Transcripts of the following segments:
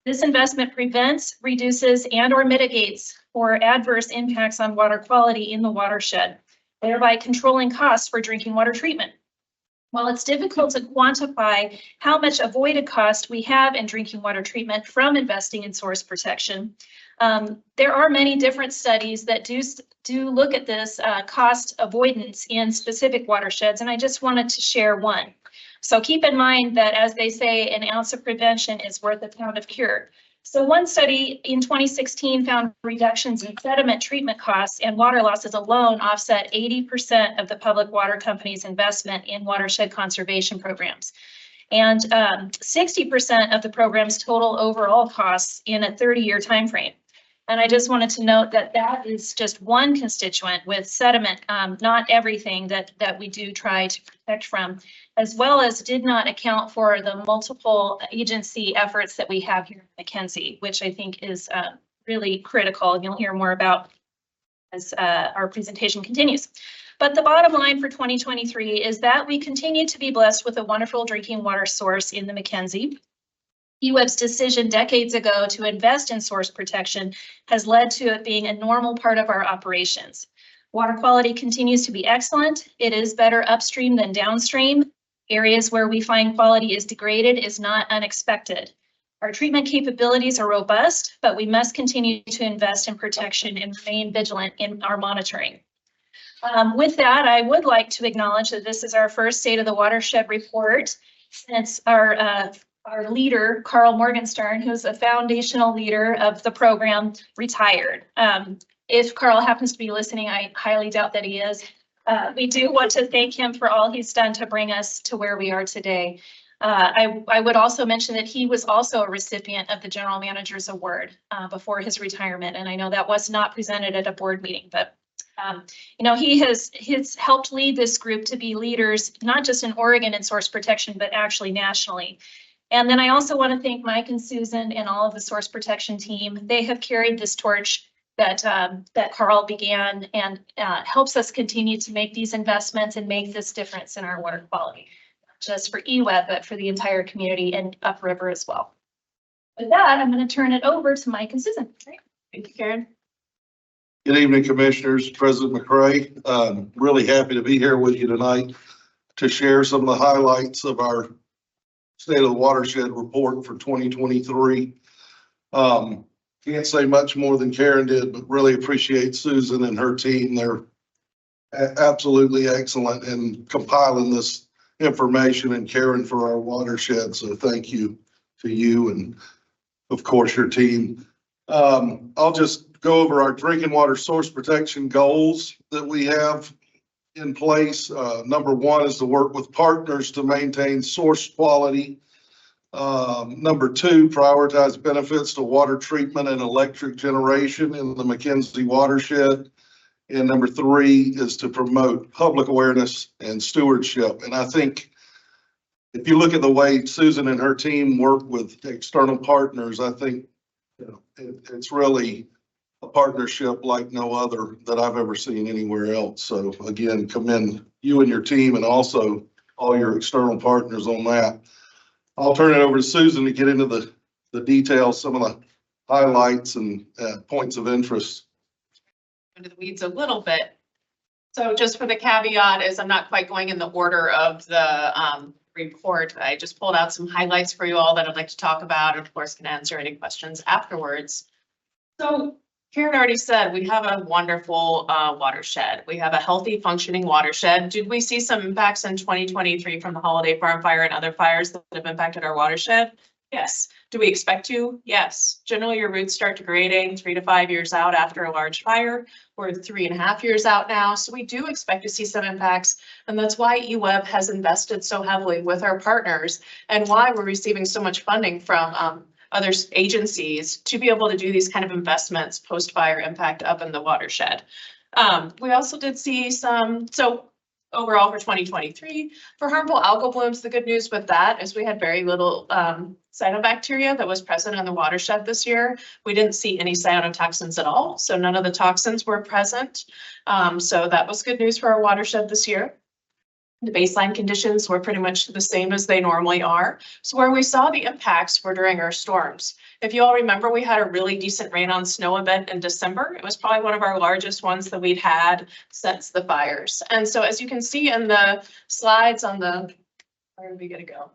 This investment prevents, reduces, and/or mitigates for adverse impacts on water quality in the watershed, thereby controlling costs for drinking water treatment. While it's difficult to quantify how much avoided cost we have in drinking water treatment from investing in source protection, there are many different studies that do look at this cost avoidance in specific watersheds, and I just wanted to share one. So keep in mind that, as they say, an ounce of prevention is worth a pound of cure. So one study in 2016 found reductions in sediment treatment costs and water losses alone offset 80% of the public water company's investment in watershed conservation programs, and 60% of the program's total overall costs in a 30-year time frame. And I just wanted to note that that is just one constituent with sediment, not everything that we do try to protect from, as well as did not account for the multiple agency efforts that we have here in McKenzie, which I think is really critical, and you'll hear more about as our presentation continues. But the bottom line for 2023 is that we continue to be blessed with a wonderful drinking water source in the McKenzie. EWEB's decision decades ago to invest in source protection has led to it being a normal part of our operations. Water quality continues to be excellent. It is better upstream than downstream. Areas where we find quality is degraded is not unexpected. Our treatment capabilities are robust, but we must continue to invest in protection and remain vigilant in our monitoring. With that, I would like to acknowledge that this is our first State of the Watershed report since our leader, Carl Morgenstern, who's a foundational leader of the program, retired. If Carl happens to be listening, I highly doubt that he is. We do want to thank him for all he's done to bring us to where we are today. I would also mention that he was also a recipient of the General Manager's Award before his retirement, and I know that was not presented at a board meeting, but you know, he has helped lead this group to be leaders, not just in Oregon in source protection, but actually nationally. And then I also want to thank Mike and Susan and all of the source protection team. They have carried this torch that Carl began, and helps us continue to make these investments and make this difference in our water quality, not just for EWEB, but for the entire community and upriver as well. With that, I'm going to turn it over to Mike and Susan. Great. Thank you, Karen. Good evening, Commissioners. President McRae, really happy to be here with you tonight to share some of the highlights of our State of the Watershed Report for 2023. Can't say much more than Karen did, but really appreciate Susan and her team. They're absolutely excellent in compiling this information and caring for our watershed. So thank you to you and, of course, your team. I'll just go over our drinking water source protection goals that we have in place. Number one is to work with partners to maintain source quality. Number two, prioritize benefits to water treatment and electric generation in the McKenzie watershed. And number three is to promote public awareness and stewardship. And I think if you look at the way Susan and her team work with external partners, I think it's really a partnership like no other that I've ever seen anywhere else. So again, commend you and your team and also all your external partners on that. I'll turn it over to Susan to get into the details, some of the highlights and points of interest. Into the weeds a little bit. So just for the caveat is I'm not quite going in the order of the report. I just pulled out some highlights for you all that I'd like to talk about, and of course can answer any questions afterwards. So Karen already said we have a wonderful watershed. We have a healthy, functioning watershed. Did we see some impacts in 2023 from the Holiday Farm fire and other fires that have impacted our watershed? Yes. Do we expect to? Yes. Generally, your roots start degrading 3 to 5 years out after a large fire. We're 3.5 years out now, so we do expect to see some impacts, and that's why EWEB has invested so heavily with our partners and why we're receiving so much funding from other agencies to be able to do these kind of investments post-fire impact up in the watershed. We also did see some, so overall for 2023, for harmful algal blooms, the good news with that is we had very little cyanobacteria that was present in the watershed this year. We didn't see any cyanotoxins at all, so none of the toxins were present. So that was good news for our watershed this year. The baseline conditions were pretty much the same as they normally are. So where we saw the impacts were during our storms. If you all remember, we had a really decent rain on snow event in December. It was probably one of our largest ones that we'd had since the fires. And so as you can see in the slides on the, where are we gonna go?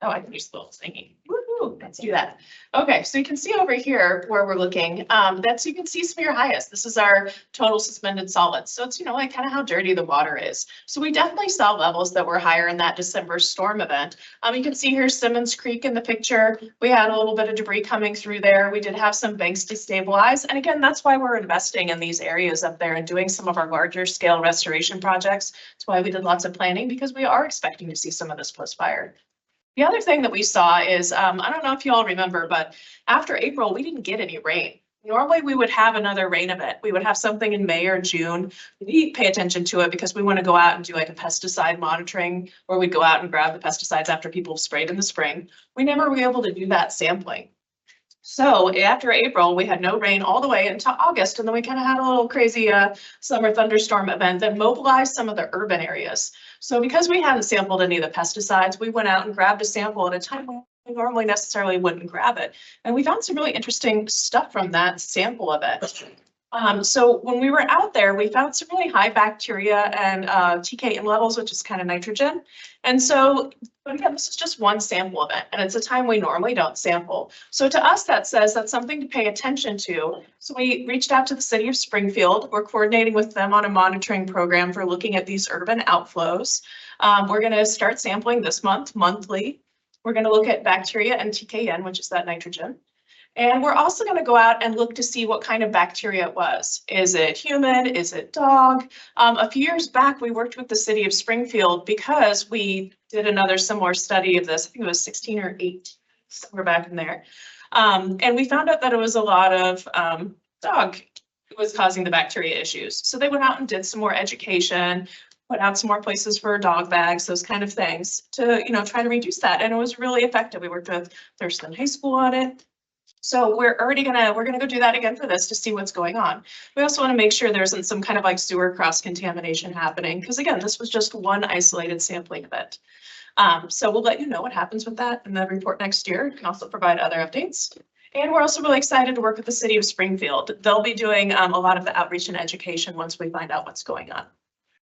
Oh, I can use the little thingy. Woohoo, let's do that. Okay, so you can see over here where we're looking, that's, you can see some of your highest. This is our total suspended solids. So it's, you know, like kind of how dirty the water is. So we definitely saw levels that were higher in that December storm event. You can see here Simmons Creek in the picture. We had a little bit of debris coming through there. We did have some banks to stabilize. And again, that's why we're investing in these areas up there and doing some of our larger scale restoration projects. That's why we did lots of planning, because we are expecting to see some of this post-fire. The other thing that we saw is, I don't know if you all remember, but after April, we didn't get any rain. Normally we would have another rain event. We would have something in May or June. We pay attention to it because we want to go out and do like a pesticide monitoring, or we'd go out and grab the pesticides after people sprayed in the spring. We never were able to do that sampling. So after April, we had no rain all the way until August, and then we kind of had a little crazy summer thunderstorm event that mobilized some of the urban areas. So because we hadn't sampled any of the pesticides, we went out and grabbed a sample at a time when we normally necessarily wouldn't grab it. And we found some really interesting stuff from that sample event. So when we were out there, we found some really high bacteria and TKM levels, which is kind of nitrogen. And so, but again, this is just one sample event, and it's a time we normally don't sample. So to us, that says that's something to pay attention to. So we reached out to the city of Springfield. We're coordinating with them on a monitoring program for looking at these urban outflows. We're going to start sampling this month, monthly. We're going to look at bacteria and TKN, which is that nitrogen. And we're also going to go out and look to see what kind of bacteria it was. Is it human? Is it dog? A few years back, we worked with the city of Springfield because we did another similar study of this. I think it was 16 or 18, somewhere back in there. And we found out that it was a lot of dog was causing the bacteria issues. So they went out and did some more education, put out some more places for dog bags, those kind of things to, you know, try to reduce that. And it was really effective. We worked with Thurston High School on it. So we're gonna go do that again for this to see what's going on. We also want to make sure there isn't some kind of like sewer cross contamination happening, because again, this was just one isolated sampling event. So we'll let you know what happens with that in the report next year. We can also provide other updates. And we're also really excited to work with the city of Springfield. They'll be doing a lot of the outreach and education once we find out what's going on.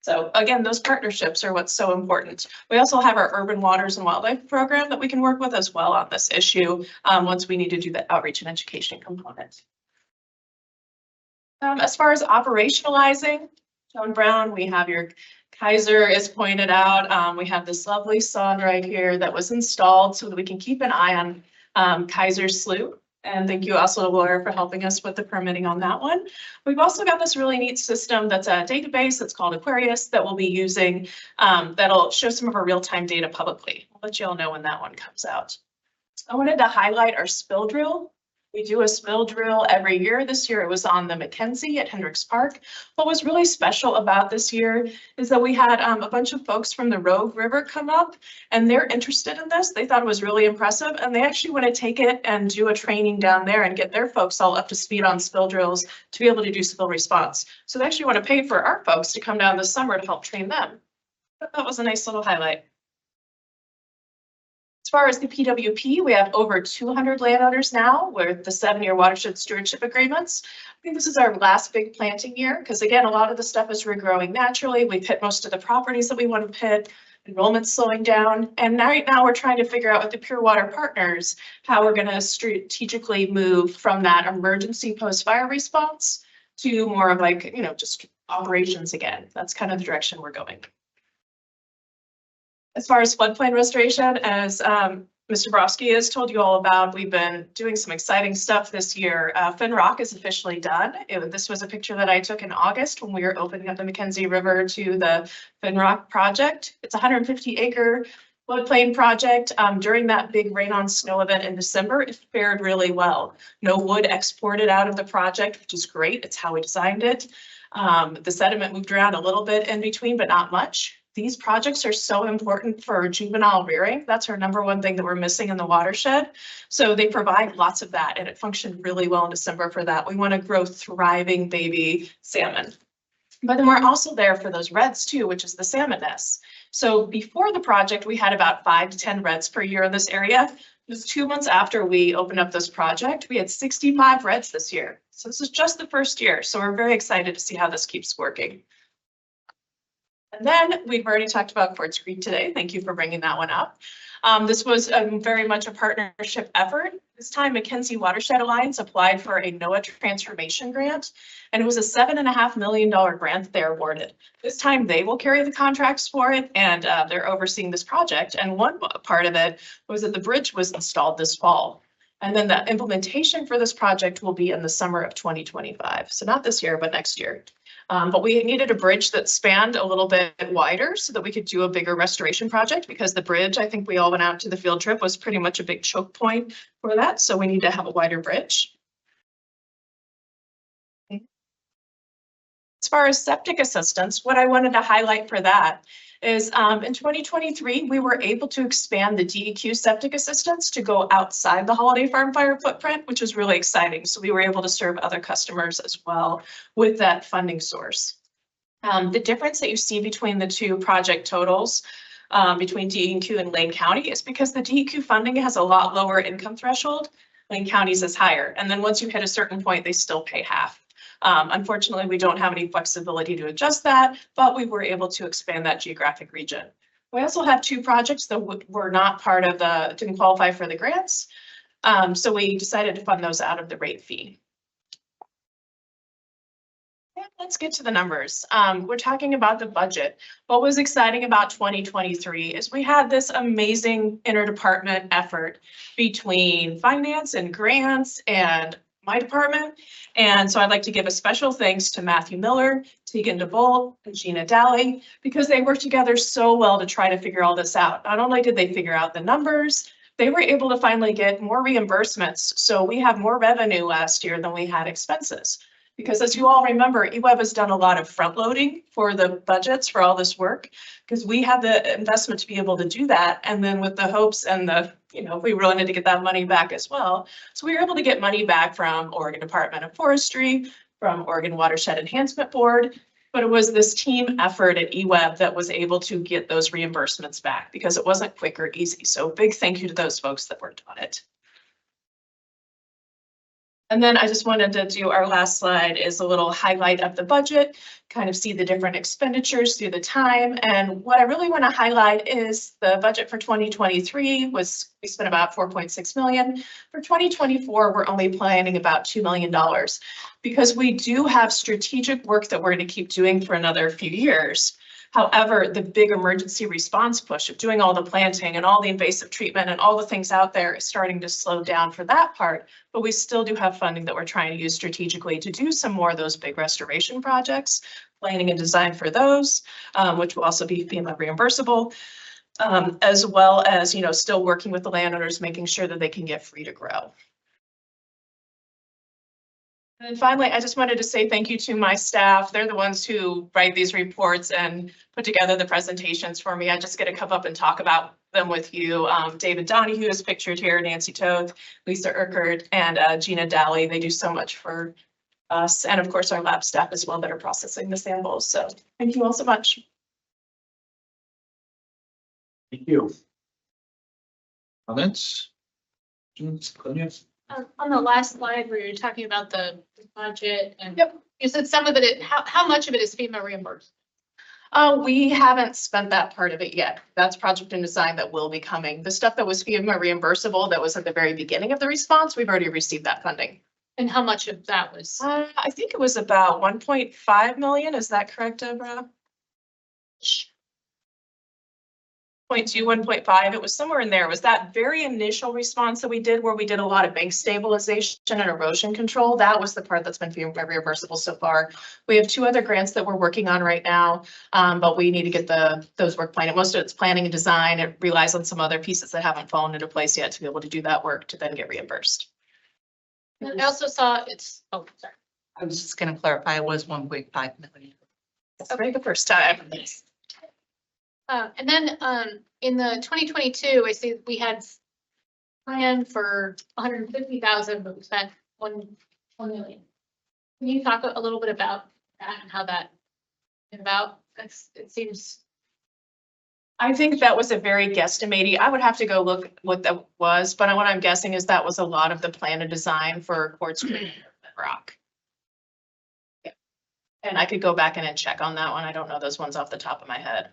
So again, those partnerships are what's so important. We also have our urban waters and wildlife program that we can work with as well on this issue once we need to do the outreach and education component. As far as operationalizing, John Brown, we have your Kaiser is pointed out. We have this lovely sod right here that was installed so that we can keep an eye on Kaiser Slough. And thank you also, Laura, for helping us with the permitting on that one. We've also got this really neat system that's a database that's called Aquarius that we'll be using that'll show some of our real-time data publicly. I'll let you all know when that one comes out. I wanted to highlight our spill drill. We do a spill drill every year. This year it was on the McKenzie at Hendricks Park. What was really special about this year is that we had a bunch of folks from the Rogue River come up, and they're interested in this. They thought it was really impressive, and they actually want to take it and do a training down there and get their folks all up to speed on spill drills to be able to do spill response. So they actually want to pay for our folks to come down this summer to help train them. That was a nice little highlight. As far as the PWP, we have over 200 landowners now with the 7-year watershed stewardship agreements. I think this is our last big planting year because, again, a lot of the stuff is regrowing naturally. We've hit most of the properties that we want to hit. Enrollment's slowing down. And right now we're trying to figure out with the Pure Water partners how we're going to strategically move from that emergency post-fire response to more of like, you know, just operations again. That's kind of the direction we're going. As far as floodplain restoration, as Mr. Brofsky has told you all about, we've been doing some exciting stuff this year. Finn Rock is officially done. This was a picture that I took in August when we were opening up the McKenzie River to the Finn Rock project. It's a 150-acre floodplain project. During that big rain on snow event in December, it fared really well. No wood exported out of the project, which is great. It's how we designed it. The sediment moved around a little bit in between, but not much. These projects are so important for juvenile rearing. That's our #1 thing that we're missing in the watershed. So they provide lots of that, and it functioned really well in December for that. We want to grow thriving baby salmon. But then we're also there for those reds too, which is the salmon nests. So before the project, we had about 5 to 10 reds per year in this area. Just 2 months after we opened up this project, we had 65 reds this year. So this is just the first year. So we're very excited to see how this keeps working. And then we've already talked about Quartz Creek today. Thank you for bringing that one up. This was very much a partnership effort. This time, McKenzie Watershed Alliance applied for a NOAA transformation grant, and it was a $7.5 million grant that they're awarded. This time, they will carry the contracts for it, and they're overseeing this project. And one part of it was that the bridge was installed this fall. And then the implementation for this project will be in the summer of 2025. So not this year, but next year. But we needed a bridge that spanned a little bit wider so that we could do a bigger restoration project, because the bridge, I think we all went out to the field trip, was pretty much a big choke point for that. So we need to have a wider bridge. As far as septic assistance, what I wanted to highlight for that is in 2023, we were able to expand the DEQ septic assistance to go outside the Holiday Farm Fire footprint, which was really exciting. So we were able to serve other customers as well with that funding source. The difference that you see between the two project totals between DEQ and Lane County is because the DEQ funding has a lot lower income threshold. Lane County's is higher. And then once you hit a certain point, they still pay half. Unfortunately, we don't have any flexibility to adjust that, but we were able to expand that geographic region. We also have 2 projects that were not part of didn't qualify for the grants. So we decided to fund those out of the rate fee. Yeah, let's get to the numbers. We're talking about the budget. What was exciting about 2023 is we had this amazing interdepartment effort between finance and grants and my department. And so I'd like to give a special thanks to Matthew Miller, Tegan DeBolt, and Gina Daly, because they worked together so well to try to figure all this out. Not only did they figure out the numbers, they were able to finally get more reimbursements. So we have more revenue last year than we had expenses. Because as you all remember, EWEB has done a lot of front loading for the budgets for all this work, because we have the investment to be able to do that. And then with the hopes and we really need to get that money back as well. So we were able to get money back from Oregon Department of Forestry, from Oregon Watershed Enhancement Board. But it was this team effort at EWEB that was able to get those reimbursements back, because it wasn't quick or easy. So big thank you to those folks that worked on it. And then I just wanted to do our last slide is a little highlight of the budget, kind of see the different expenditures through the time. And what I really want to highlight is the budget for 2023 was, we spent about 4.6 million. For 2024, we're only planning about $2 million, because we do have strategic work that we're going to keep doing for another few years. However, the big emergency response push of doing all the planting and all the invasive treatment and all the things out there is starting to slow down for that part, but we still do have funding that we're trying to use strategically to do some more of those big restoration projects, planning and design for those, which will also be FEMA reimbursable, as well as, still working with the landowners, making sure that they can get free to grow. And finally, I just wanted to say thank you to my staff. They're the ones who write these reports and put together the presentations for me. I just get to come up and talk about them with you. David Donahue is pictured here, Nancy Toth, Lisa Urquhart, and Gina Daly. They do so much for us. And of course, our lab staff as well that are processing the samples. So thank you all so much. Thank you. Comments? On the last slide where you're talking about the budget and Yep. You said some of it, how much of it is FEMA reimbursed? We haven't spent that part of it yet. That's project and design that will be coming. The stuff that was FEMA reimbursable that was at the very beginning of the response, we've already received that funding. And how much of that was? I think it was about 1.5 million. Is that correct, Deborah? 0.2, 1.5. It was somewhere in there. It was that very initial response that we did where we did a lot of bank stabilization and erosion control. That was the part that's been reimbursable so far. We have 2 other grants that we're working on right now, but we need to get those work planned. Most of it's planning and design. It relies on some other pieces that haven't fallen into place yet to be able to do that work to then get reimbursed. And I also saw it's, oh, sorry. I was just going to clarify, it was 1.5 million. Okay, the first time. And then in the 2022, I see we had planned for 150,000, but we spent 1 million. Can you talk a little bit about that and how that About, it seems, I think that was a very guesstimate. I would have to go look what that was, but what I'm guessing is that was a lot of the plan and design for Quartz Creek Rock. Yeah. And I could go back in and check on that one. I don't know those ones off the top of my head.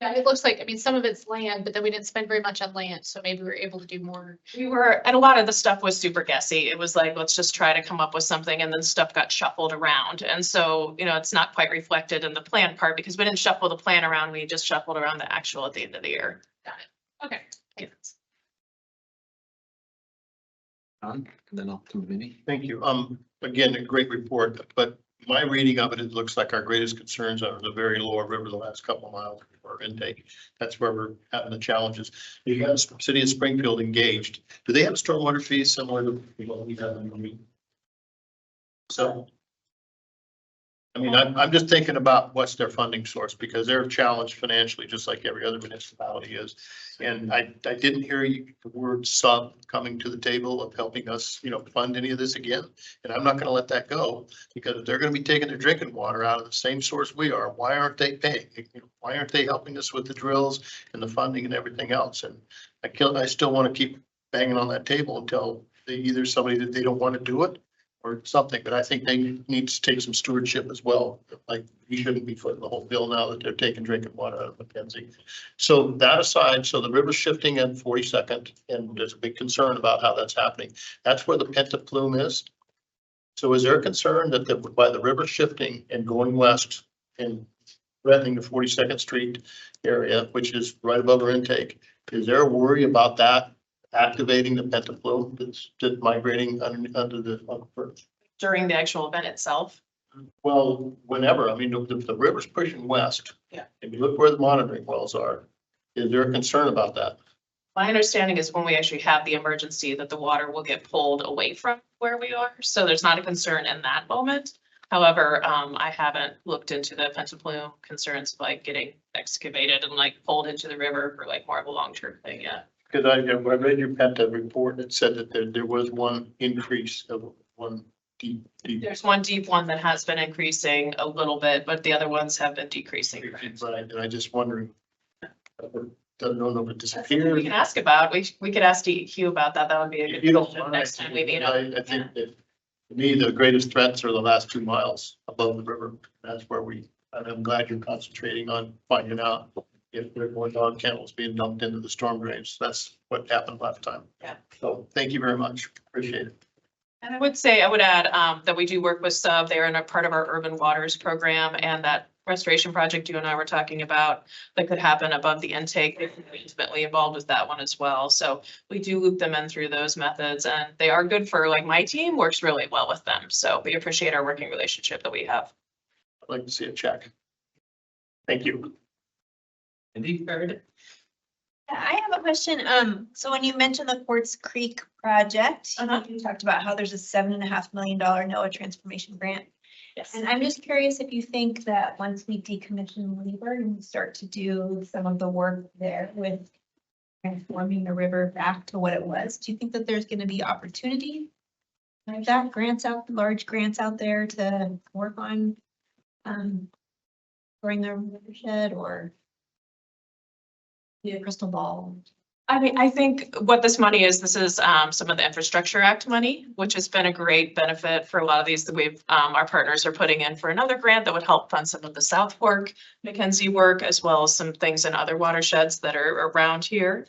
yeah, it looks like, I mean, some of it's land, but then we didn't spend very much on land, so maybe we were able to do more. And a lot of the stuff was super guessy. It was like, let's just try to come up with something, and then stuff got shuffled around. And so, it's not quite reflected in the plan part because we didn't shuffle the plan around. We just shuffled around the actual at the end of the year. Got it. Okay. Yes. And then I'll come to Minnie. Thank you. Again, a great report, but my reading of it, it looks like our greatest concerns are the very lower river, the last couple of miles of our intake. That's where we're having the challenges. You have the city of Springfield engaged. Do they have stormwater fees similar to what we have in Marine? So, I mean, I'm just thinking about what's their funding source, because they're challenged financially, just like every other municipality is. And I didn't hear the word sub coming to the table of helping us, fund any of this again. And I'm not gonna let that go, because if they're gonna be taking their drinking water out of the same source we are, why aren't they paying? Why aren't they helping us with the drills and the funding and everything else? And I still want to keep banging on that table until they either somebody that they don't want to do it or something, but I think they need to take some stewardship as well. Like, we shouldn't be footing the whole bill now that they're taking drinking water out of McKenzie. So that aside, so the river's shifting in 42nd, and there's a big concern about how that's happening. That's where the pent up plume is. So is there a concern that by the river shifting and going west and threatening the 42nd Street area, which is right above our intake, is there a worry about that activating the pent up plume that's migrating under the aquifer? During the actual event itself. Well, whenever, I mean, the river's pushing west. Yeah. If you look where the monitoring wells are, is there a concern about that? My understanding is when we actually have the emergency that the water will get pulled away from where we are. So there's not a concern in that moment. However, I haven't looked into the pentaplume concerns of like getting excavated and like pulled into the river for like more of a long-term thing yet. Because I read your Penta report, it said that there was one increase of one deep. There's one deep one that has been increasing a little bit, but the other ones have been decreasing. Right, and I just wondering, doesn't know if it We disappeared. can ask about, we could ask DEQ about that. That would be a If good you don't question mind, next time we meet up. I think that to me, the greatest threats are the last 2 miles above the river. That's where and I'm glad you're concentrating on finding out if they're going dog kennels being dumped into the storm drains. That's what happened last time. Yeah. So thank you very much. Appreciate it. And I would add that we do work with Sub. They are in a part of our urban waters program, and that restoration project you and I were talking about that could happen above the intake. They're intimately involved with that one as well. So we do loop them in through those methods, and they are good for, like, my team works really well with them. So we appreciate our working relationship that we have. I'd like to see a check. Thank you. Mindy? I have a question. So when you mentioned the Quartz Creek project, Uh-huh. you talked about how there's a $7.5 million NOAA transformation grant. Yes. And I'm just curious if you think that once we decommission Weaver and start to do some of the work there with transforming the river back to what it was, do you think that there's going to be opportunity like that, large grants out there to work on growing the watershed, or be a crystal ball? I mean, I think what this money is, this is some of the Infrastructure Act money, which has been a great benefit for a lot of these that we've, our partners are putting in for another grant that would help fund some of the South Fork McKenzie work, as well as some things in other watersheds that are around here.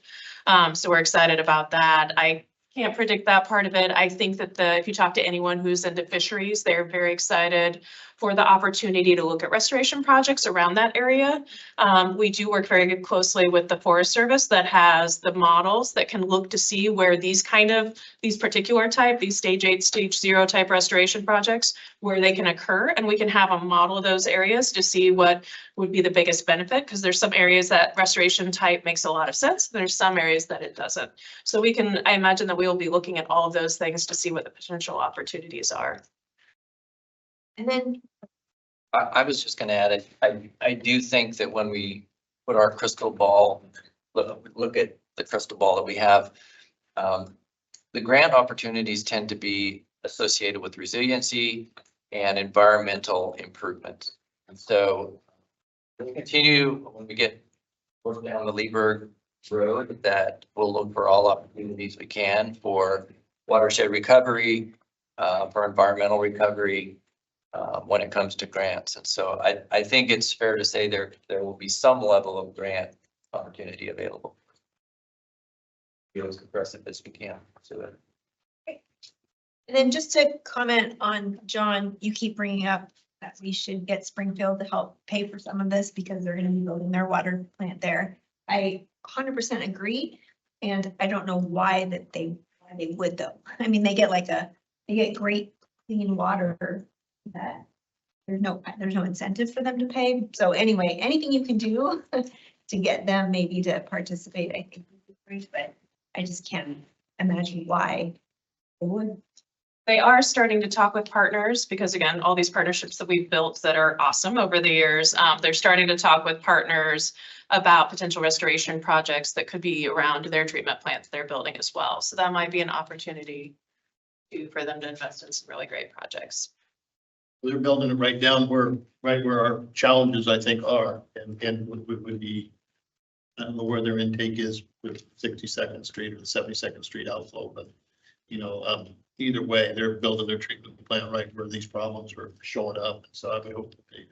So we're excited about that. I can't predict that part of it. I think that if you talk to anyone who's into fisheries, they're very excited for the opportunity to look at restoration projects around that area. We do work very closely with the Forest Service that has the models that can look to see where these particular type, these stage 8, stage 0 type restoration projects, where they can occur. And we can have a model of those areas to see what would be the biggest benefit, because there's some areas that restoration type makes a lot of sense. There's some areas that it doesn't. So I imagine that we will be looking at all of those things to see what the potential opportunities are. And then I was just gonna add, I do think that when we put our crystal ball, look at the crystal ball that we have, the grant opportunities tend to be associated with resiliency, and environmental improvements. And so we'll continue when we get down the Lieberg Road that we'll look for all opportunities we can for watershed recovery, for environmental recovery, when it comes to grants. And so I think it's fair to say there will be some level of grant opportunity available. Be as aggressive as we can. So And then just to comment on, John, you keep bringing up that we should get Springfield to help pay for some of this because they're gonna be building their water plant there. I 100% agree, and I don't know why they would though. I mean, they get great clean water that there's no incentive for them to pay. So anyway, anything you can do to get them maybe to participate, I think would be great, but I just can't imagine why they would. They are starting to talk with partners because again, all these partnerships that we've built that are awesome over the years, they're starting to talk with partners about potential restoration projects that could be around their treatment plants they're building as well. So that might be an opportunity for them to invest in some really great projects. They're building it right where our challenges, I think, are, and would be, I don't know where their intake is with 62nd Street or the 72nd Street outflow, but, you know, either way, they're building their treatment plant right where these problems are showing up. So I would hope that they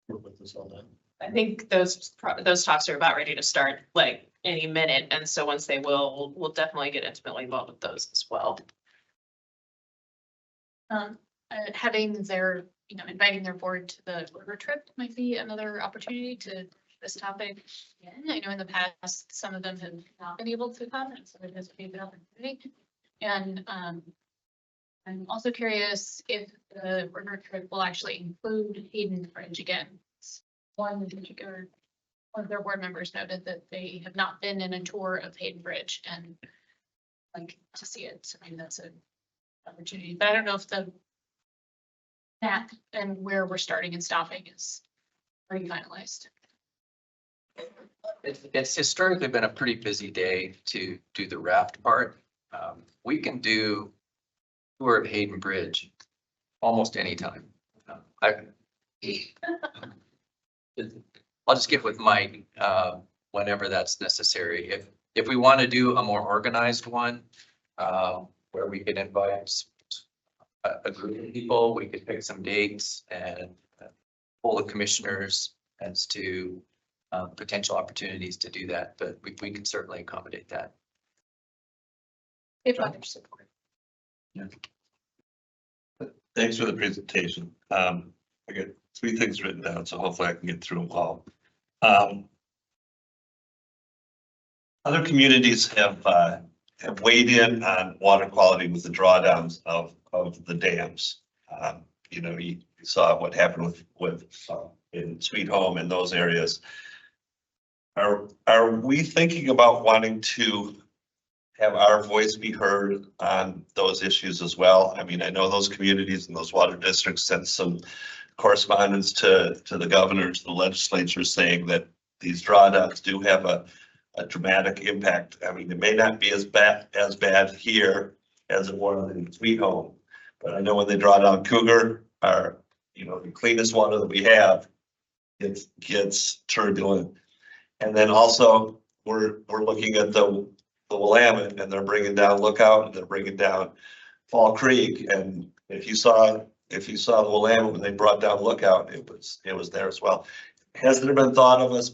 work with us on that. I think those talks are about ready to start like any minute. And so once they will, we'll definitely get intimately involved with those as well. Having their, inviting their board to the river trip might be another opportunity to this topic. Again, I know in the past, some of them have not been able to come, and so it has been an opportunity. And I'm also curious if the river trip will actually include Hayden Bridge again. One in particular, one of their board members noted that they have not been in a tour of Hayden Bridge and like to see it. So maybe that's an opportunity, but I don't know if the map and where we're starting and stopping is already finalized. it's historically been a pretty busy day to do the raft part. We can do tour of Hayden Bridge almost anytime. I'll just get with Mike whenever that's necessary. If we want to do a more organized one, where we could invite a group of people, we could pick some dates and poll the commissioners as to potential opportunities to do that, but we can certainly accommodate that. If others support. Yeah. Thanks for the presentation. I got 3 things written down, so hopefully I can get through them all. Other communities have weighed in on water quality with the drawdowns of the dams. You saw what happened with in Sweet Home and those areas. Are we thinking about wanting to have our voice be heard on those issues as well? I mean, I know those communities and those water districts sent some correspondence to the governor, to the legislature, saying that these drawdowns do have a dramatic impact. I mean, it may not be as bad here as it was in Sweet Home, but I know when they draw down Cougar, the cleanest water that we have, it gets turbulent. And then also we're looking at the Willamette, and they're bringing down Lookout, and they're bringing down Fall Creek. And if you saw the Willamette when they brought down Lookout, it was there as well. Has there been thought of us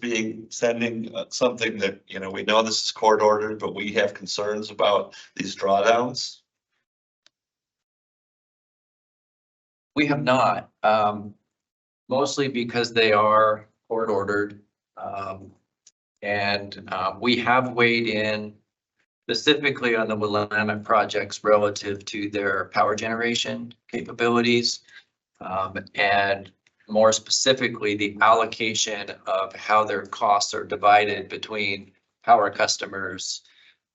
sending something that, we know this is court ordered, but we have concerns about these drawdowns? We have not, mostly because they are court ordered. And we have weighed in specifically on the Willamette projects relative to their power generation capabilities. And more specifically, the allocation of how their costs are divided between power customers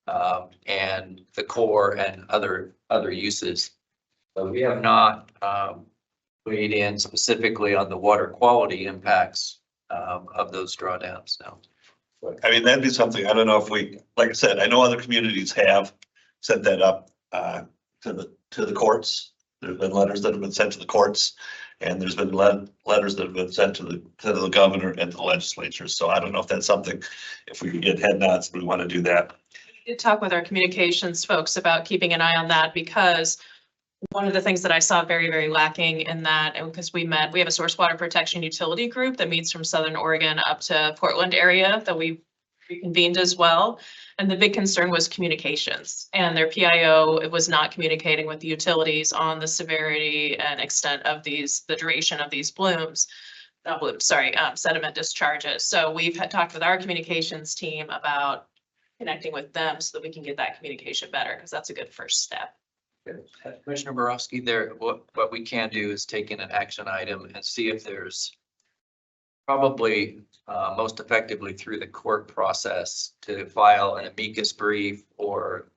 and the core and other uses. So we have not weighed in specifically on the water quality impacts of those drawdowns now. I mean, that'd be something, I don't know if like I said, I know other communities have set that up to the courts, There's been letters that have been sent to the courts, and there's been letters that have been sent to the governor and to the legislature. So I don't know if that's something, if we can get head nods, we want to do that. We did talk with our communications folks about keeping an eye on that, because one of the things that I saw very, very lacking in that, and because we have a source water protection utility group that meets from Southern Oregon up to Portland area that we reconvened as well. And the big concern was communications, and their PIO, it was not communicating with the utilities on the severity and extent of the duration of these sediment discharges. So we've had talked with our communications team about connecting with them so that we can get that communication better, because that's a good first step. Commissioner Borowski, what we can do is take in an action item and see if there's probably most effectively through the court process to file an amicus brief or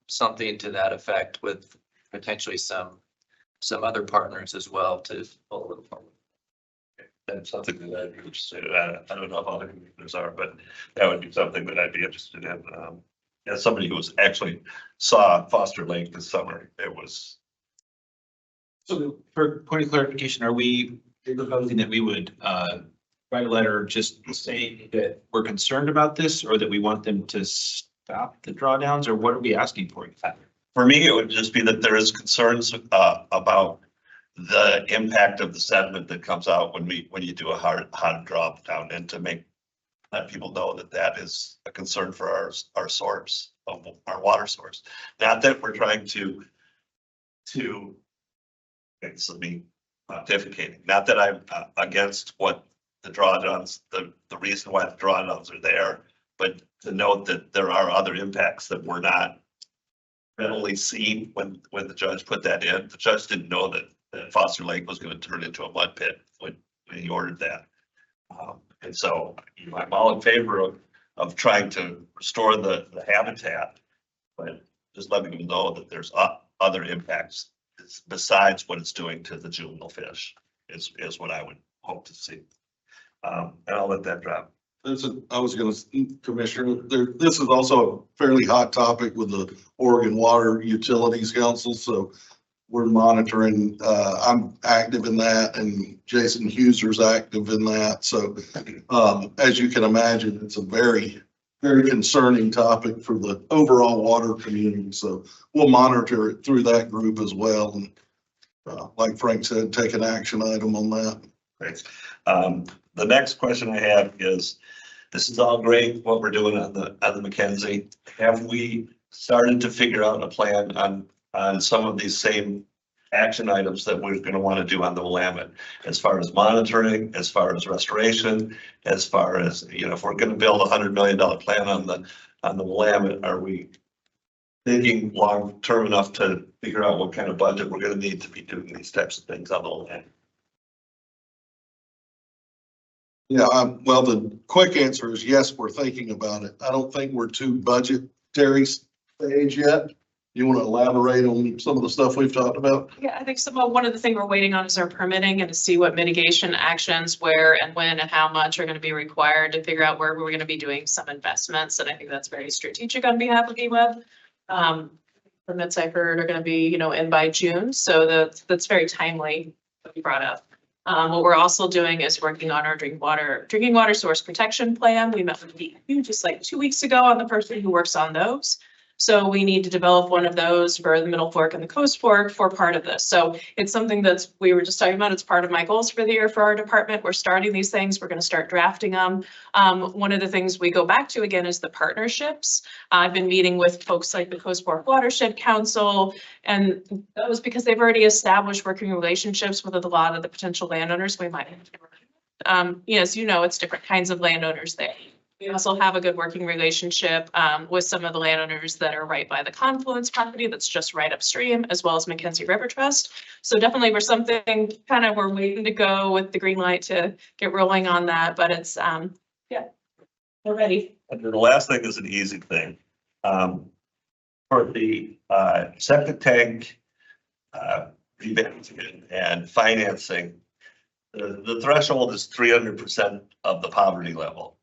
something to that effect with potentially some other partners as well to follow it forward. That's something that I'd be interested in. I don't know if other commissioners are, but that would be something that I'd be interested in. As somebody who was actually saw Foster Lake this summer, it was. So for point of clarification, are we proposing that we would write a letter just saying that we're concerned about this, or that we want them to stop the drawdowns, or what are we asking for? For me, it would just be that there is concerns about the impact of the sediment that comes out when you do a hard drop down, and to let people know that that is a concern for our source of our water source. Not that we're trying to it's me pontificating, not that I'm against what the drawdowns, the reason why the drawdowns are there, but to note that there are other impacts that were not readily seen when the judge put that in. The judge didn't know that Foster Lake was going to turn into a mud pit when he ordered that. And so I'm all in favor of trying to restore the habitat, but just letting them know that there's other impacts besides what it's doing to the juvenile fish is what I would hope to see. And I'll let that drop. I was gonna, Commissioner, this is also a fairly hot topic with the Oregon Water Utilities Council, so we're monitoring, I'm active in that, and Jason Huser's active in that. So as you can imagine, it's a very, very concerning topic for the overall water community. So we'll monitor it through that group as well. And like Frank said, take an action item on that. Great. The next question I have is, this is all great, what we're doing on the McKenzie. Have we started to figure out a plan on some of these same action items that we're going to want to do on the Willamette, as far as monitoring, as far as restoration, as far as, if we're going to build $100 million plan on the Willamette, are we thinking long term enough to figure out what kind of budget we're going to need to be doing these types of things on the Willamette? Yeah, well, the quick answer is yes, we're thinking about it. I don't think we're to budgetary stage yet. You want to elaborate on some of the stuff we've talked about? Yeah, I think one of the things we're waiting on is our permitting, and to see what mitigation actions, where and when and how much are going to be required to figure out where we're going to be doing some investments. And I think that's very strategic on behalf of EWEB. Permits I heard are going to be, in by June. So that's very timely that you brought up. What we're also doing is working on our drinking water source protection plan. We met with DEW just like 2 weeks ago on the person who works on those. So we need to develop one of those for the Middle Fork and the Coast Fork for part of this. So it's something we were just talking about. It's part of my goals for the year for our department. We're starting these things. We're going to start drafting them. One of the things we go back to again is the partnerships. I've been meeting with folks like the Coast Fork Watershed Council, and that was because they've already established working relationships with a lot of the potential landowners we might have to work with. As you know, it's different kinds of landowners there. We also have a good working relationship with some of the landowners that are right by the confluence property that's just right upstream, as well as McKenzie River Trust. So definitely we're waiting to go with the green light to get rolling on that, but it's, we're ready. And then the last thing is an easy thing. For the septic tank revamping and financing, the threshold is 300% of the poverty level.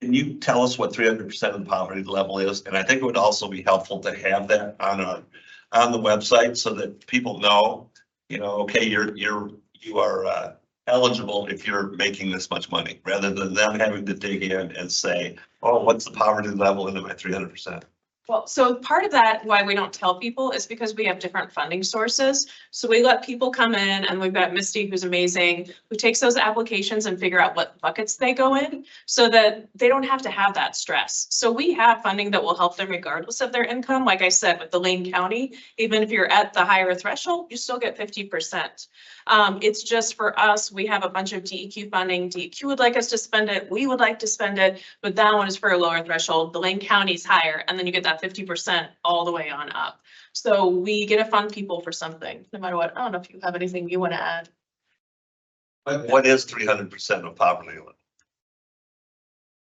Can you tell us what 300% of the poverty level is? And I think it would also be helpful to have that on on the website so that people know, you know, okay, you are eligible if you're making this much money, rather than them having to dig in and say, oh, what's the poverty level into my 300%? Well, so part of that, why we don't tell people is because we have different funding sources. So we let people come in, and we've got Misty, who's amazing, who takes those applications and figure out what buckets they go in so that they don't have to have that stress. So we have funding that will help them regardless of their income. Like I said, with the Lane County, even if you're at the higher threshold, you still get 50%. It's just for us, we have a bunch of DEQ funding. DEQ would like us to spend it. We would like to spend it, but that one is for a lower threshold. The Lane County's higher, and then you get that 50% all the way on up. So we get to fund people for something, no matter what. I don't know if you have anything you want to add. What is 300% of poverty level?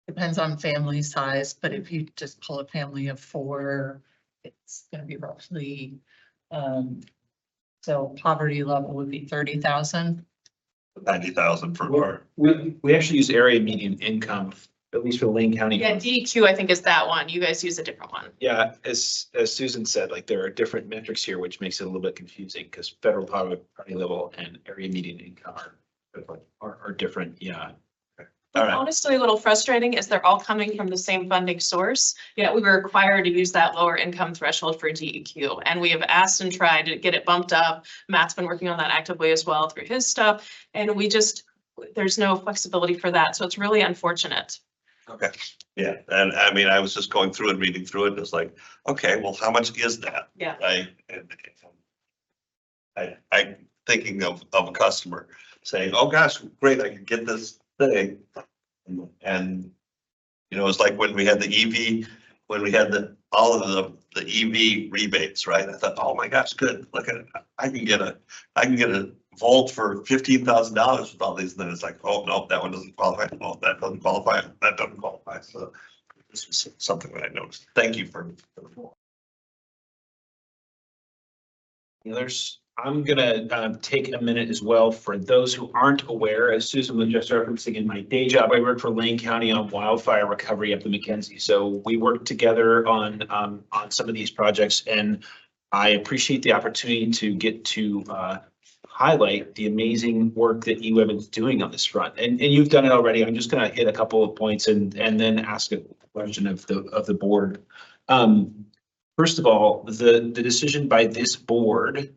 Depends on family size, but if you just pull a family of 4, it's gonna be roughly, so poverty level would be 30,000. 90,000 per. We actually use area median income, at least for Lane County. Yeah, DEQ, I think, is that one. You guys use a different one. Yeah, as Susan said, like there are different metrics here, which makes it a little bit confusing because federal poverty level and area median income are different. Yeah. All right. Honestly, a little frustrating is they're all coming from the same funding source, yet we were required to use that lower income threshold for DEQ. And we have asked and tried to get it bumped up. Matt's been working on that actively as well through his stuff. And there's no flexibility for that. So it's really unfortunate. Okay, yeah, and I mean, I was just going through and reading through it, and it's like, okay, well, how much is that? Yeah. Right, and I'm thinking of a customer saying, oh gosh, great, I can get this thing. And, you know, it's like when we had the EV, when we had all of the EV rebates, right? I thought, oh my gosh, good, look at it, I can get a Volt for $15,000 with all these, and then it's like, oh, no, that one doesn't qualify. Oh, that doesn't qualify. That doesn't qualify. So this is something that I noticed. Thank you for. I'm gonna take a minute as well for those who aren't aware, as Susan was just referencing, in my day job, I work for Lane County on wildfire recovery up in McKenzie. So we work together on some of these projects, and I appreciate the opportunity to get to highlight the amazing work that EWEB is doing on this front. And you've done it already. I'm just going to hit a couple of points and then ask a question of the board. First of all, the decision by this board,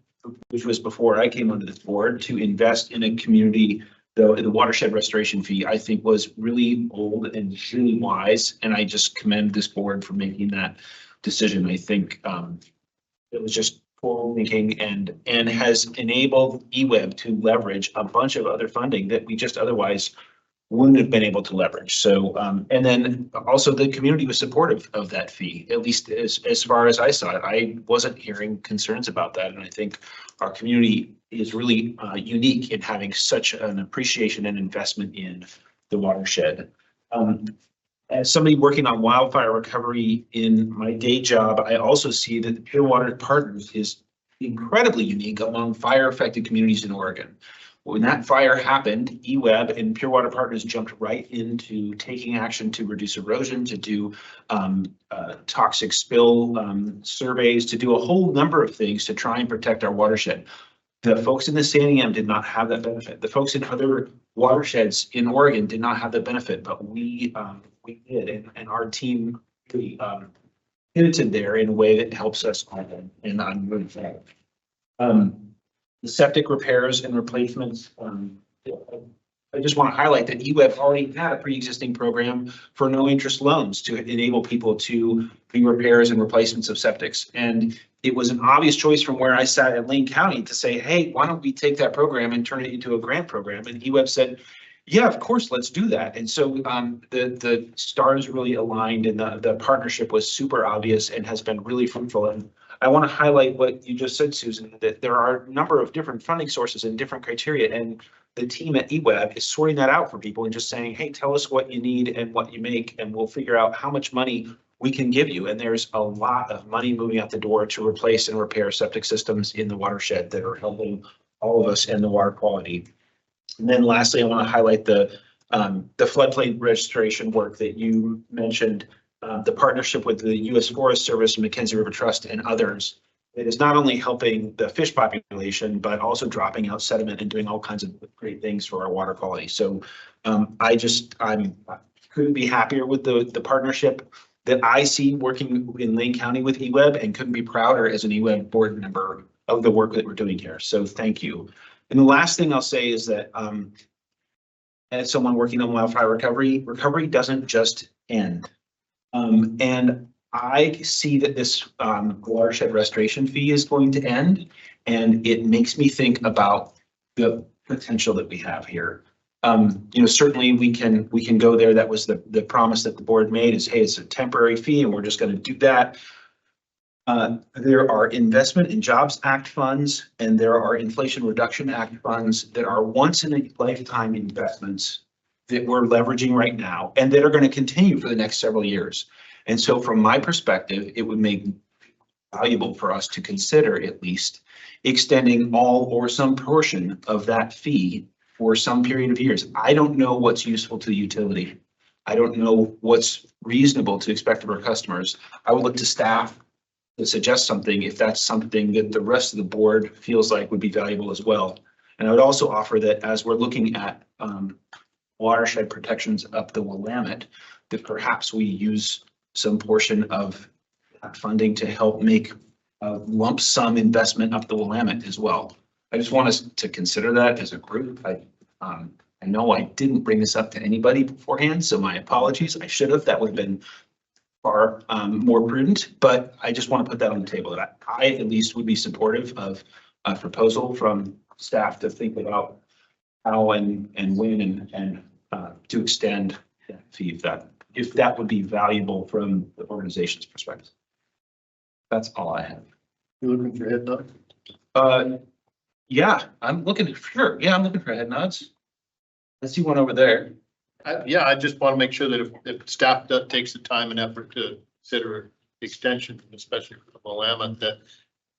which was before I came onto this board, to invest in a community, the watershed restoration fee, I think was really bold and really wise. And I just commend this board for making that decision. I think it was just thinking and has enabled EWEB to leverage a bunch of other funding that we just otherwise wouldn't have been able to leverage. So and then also the community was supportive of that fee, at least as far as I saw it. I wasn't hearing concerns about that, and I think our community is really unique in having such an appreciation and investment in the watershed. As somebody working on wildfire recovery in my day job, I also see that the Pure Water Partners is incredibly unique among fire affected communities in Oregon. When that fire happened, EWEB and Pure Water Partners jumped right into taking action to reduce erosion, to do toxic spill surveys, to do a whole number of things to try and protect our watershed. The folks in the Santiam did not have that benefit. The folks in other watersheds in Oregon did not have the benefit, but we did, and our team really pivoted there in a way that helps us all, and I'm really proud. The septic repairs and replacements, I just want to highlight that EWEB already had a pre-existing program for no interest loans to enable people to do repairs and replacements of septics. And it was an obvious choice from where I sat at Lane County to say, hey, why don't we take that program and turn it into a grant program? And EWEB said, yeah, of course, let's do that. And so the stars really aligned, and the partnership was super obvious and has been really fruitful. And I want to highlight what you just said, Susan, that there are a number of different funding sources and different criteria, and the team at EWEB is sorting that out for people and just saying, hey, tell us what you need and what you make, and we'll figure out how much money we can give you. And there's a lot of money moving out the door to replace and repair septic systems in the watershed that are helping all of us and the water quality. And then lastly, I want to highlight the floodplain registration work that you mentioned, the partnership with the U.S. Forest Service, McKenzie River Trust, and others. it is not only helping the fish population, but also dropping out sediment and doing all kinds of great things for our water quality. So I couldn't be happier with the partnership that I see working in Lane County with EWEB, and couldn't be prouder as an EWEB board member of the work that we're doing here. So thank you. And the last thing I'll say is that as someone working on wildfire recovery doesn't just end. And I see that this watershed restoration fee is going to end, and it makes me think about the potential that we have here. Certainly we can go there. That was the promise that the board made is, hey, it's a temporary fee and we're just going to do that. There are Investment in Jobs Act funds, and there are Inflation Reduction Act funds that are once in a lifetime investments that we're leveraging right now and that are going to continue for the next several years. And so from my perspective, it would make valuable for us to consider at least extending all or some portion of that fee for some period of years. I don't know what's useful to the utility. I don't know what's reasonable to expect of our customers. I would look to staff to suggest something if that's something that the rest of the board feels like would be valuable as well. And I would also offer that as we're looking at watershed protections up the Willamette, that perhaps we use some portion of that funding to help make a lump sum investment up the Willamette as well. I just want us to consider that as a group. I know I didn't bring this up to anybody beforehand, so my apologies. I should have. That would have been far more prudent, but I just want to put that on the table that I at least would be supportive of a proposal from staff to think about how and when and to extend that fee if that would be valuable from the organization's perspective. That's all I have. You looking for head nod? Yeah, I'm looking for head nods. I see one over there. I just want to make sure that if staff takes the time and effort to consider extension, especially for the Willamette, that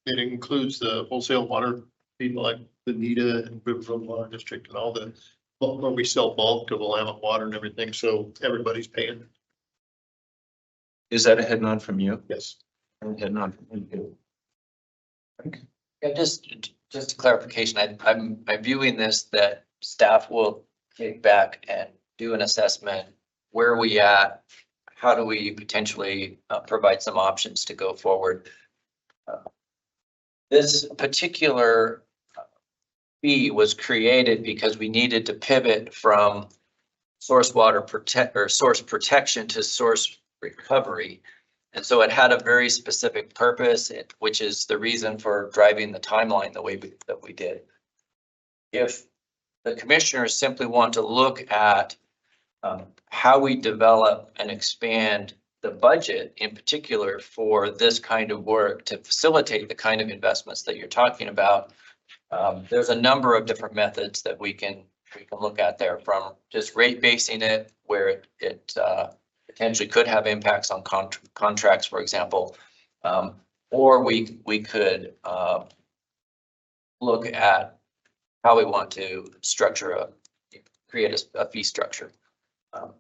it includes the wholesale water people like the Nita and River Water District and all the, where we sell bulk to Willamette Water and everything, so everybody's paying. Is that a head nod from you? Yes. A head nod from you. Yeah, just a clarification, I'm viewing this that staff will take back and do an assessment. Where are we at? How do we potentially provide some options to go forward? This particular fee was created because we needed to pivot from source protection to source recovery. And so it had a very specific purpose, which is the reason for driving the timeline the way that we did. If the commissioners simply want to look at how we develop and expand the budget, in particular for this kind of work to facilitate the kind of investments that you're talking about, there's a number of different methods that we can look at there, from just rate basing it where it potentially could have impacts on contracts, for example, or we could look at how we want to create a fee structure.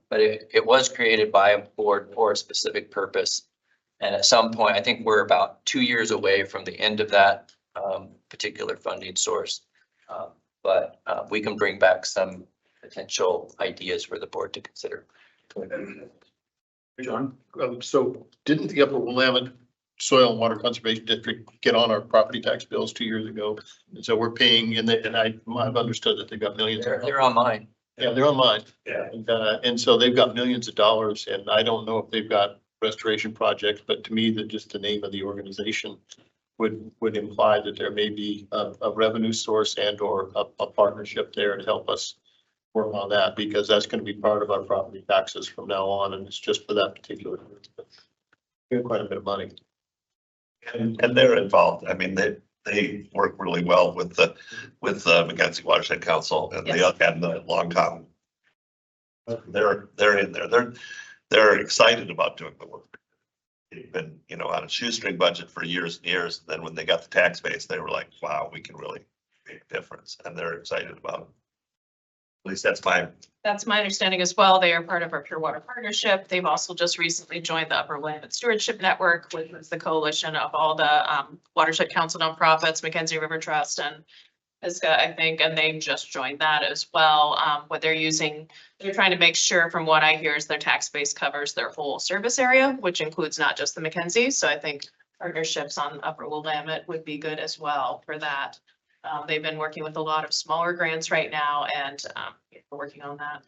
But it was created by a board for a specific purpose. And at some point, I think we're about 2 years away from the end of that particular funding source. But we can bring back some potential ideas for the board to consider. John? So didn't the Upper Willamette Soil and Water Conservation District get on our property tax bills 2 years ago? And so we're paying, and I've understood that they've got millions. They're on mine. Yeah, they're on mine. Yeah. And so they've got millions of dollars, and I don't know if they've got restoration projects, but to me, that just the name of the organization would imply that there may be a revenue source and or a partnership there to help us work on that, because that's going to be part of our property taxes from now on, and it's just for that particular. We have quite a bit of money. And they're involved. I mean, they work really well with the McKenzie Watershed Council, and they had the long time. They're in there. They're excited about doing the work. They've been, on a shoestring budget for years and years. And then when they got the tax base, they were like, wow, we can really make a difference. And they're excited about it. least that's my, That's my understanding as well. They are part of our Pure Water Partnership. They've also just recently joined the Upper Willamette Stewardship Network, which is the coalition of all the Watershed Council nonprofits, McKenzie River Trust and Pisgah, I think, and they just joined that as well. What they're using, they're trying to make sure, from what I hear, is their tax base covers their whole service area, which includes not just the McKenzie. So I think partnerships on Upper Willamette would be good as well for that. They've been working with a lot of smaller grants right now, and we're working on that.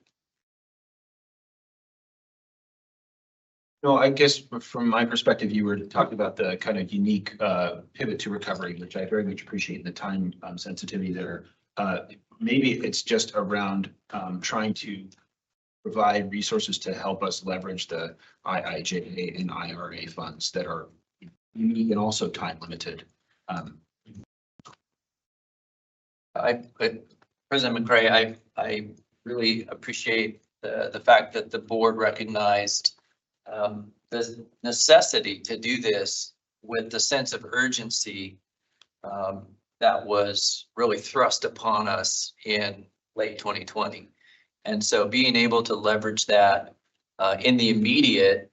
No, I guess from my perspective, you were talking about the kind of unique pivot to recovery, which I very much appreciate the time sensitivity there. Maybe it's just around trying to provide resources to help us leverage the IIJA and IRA funds that are unique and also time limited. President McCray, I really appreciate the fact that the board recognized the necessity to do this with the sense of urgency that was really thrust upon us in late 2020. And so being able to leverage that in the immediate,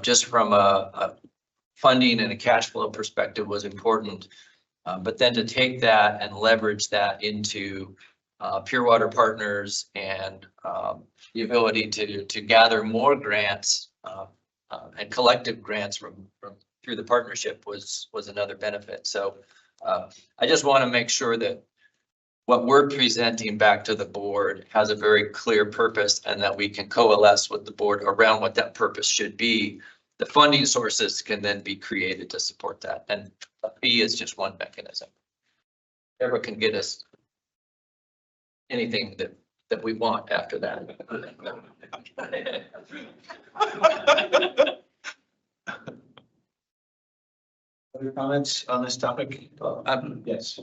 just from a funding and a cash flow perspective was important. But then to take that and leverage that into Pure Water Partners and the ability to gather more grants and collective grants through the partnership was another benefit. So I just want to make sure that what we're presenting back to the board has a very clear purpose and that we can coalesce with the board around what that purpose should be. The funding sources can then be created to support that. And a fee is just one mechanism. Never can get us anything that we want after that. Other comments on this topic? Yes.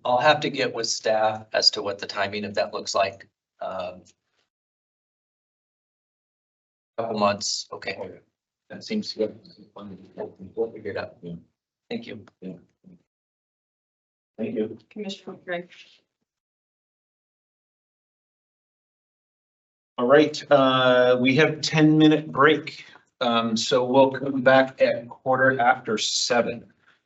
I'll have to get with staff as to what the timing of that looks like. Couple months, okay. That seems good. We'll figure it out. Yeah. Thank you. Yeah. Thank you. Commissioner Fricke. All right, we have 10-minute break. So we'll come back at 7:15.